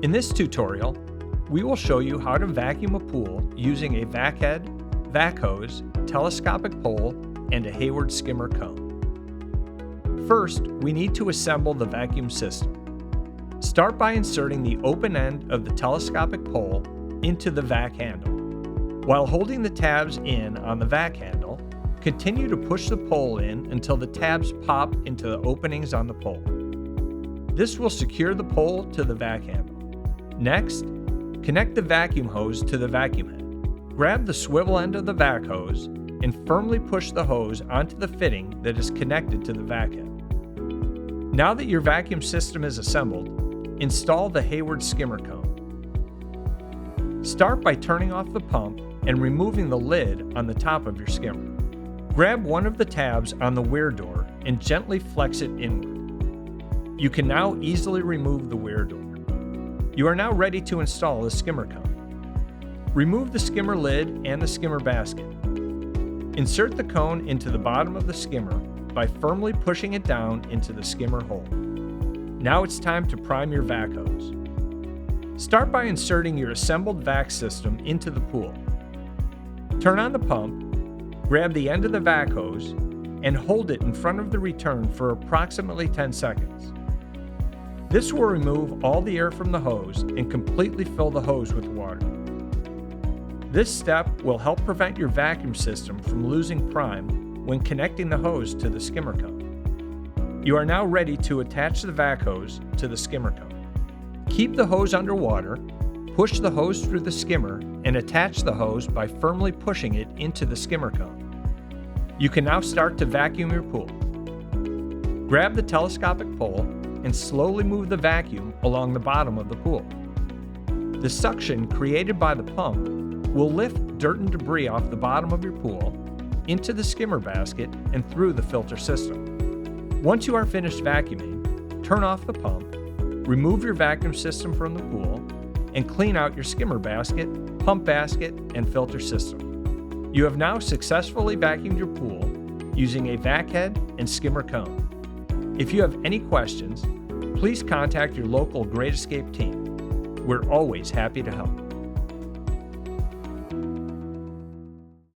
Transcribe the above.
In this tutorial, we will show you how to vacuum a pool using a vac head, vac hose, telescopic pole, and a Hayward skimmer cone. First, we need to assemble the vacuum system. Start by inserting the open end of the telescopic pole into the vac handle. While holding the tabs in on the vac handle, continue to push the pole in until the tabs pop into the openings on the pole. This will secure the pole to the vac handle. Next, connect the vacuum hose to the vacuum head. Grab the swivel end of the vac hose and firmly push the hose onto the fitting that is connected to the vac head. Now that your vacuum system is assembled, install the Hayward skimmer cone. Start by turning off the pump and removing the lid on the top of your skimmer. Grab one of the tabs on the weir door and gently flex it inward. You can now easily remove the weir door. You are now ready to install the skimmer cone. Remove the skimmer lid and the skimmer basket. Insert the cone into the bottom of the skimmer by firmly pushing it down into the skimmer hole. Now it's time to prime your vac hose. Start by inserting your assembled vac system into the pool. Turn on the pump, grab the end of the vac hose, and hold it in front of the return for approximately 10 seconds. This will remove all the air from the hose and completely fill the hose with water. This step will help prevent your vacuum system from losing prime when connecting the hose to the skimmer cone. You are now ready to attach the vac hose to the skimmer cone. Keep the hose underwater, push the hose through the skimmer, and attach the hose by firmly pushing it into the skimmer cone. You can now start to vacuum your pool. Grab the telescopic pole and slowly move the vacuum along the bottom of the pool. The suction created by the pump will lift dirt and debris off the bottom of your pool into the skimmer basket and through the filter system. Once you are finished vacuuming, turn off the pump, remove your vacuum system from the pool, and clean out your skimmer basket, pump basket, and filter system. You have now successfully vacuumed your pool using a vac head and skimmer cone. If you have any questions, please contact your local Great Escape team. We're always happy to help.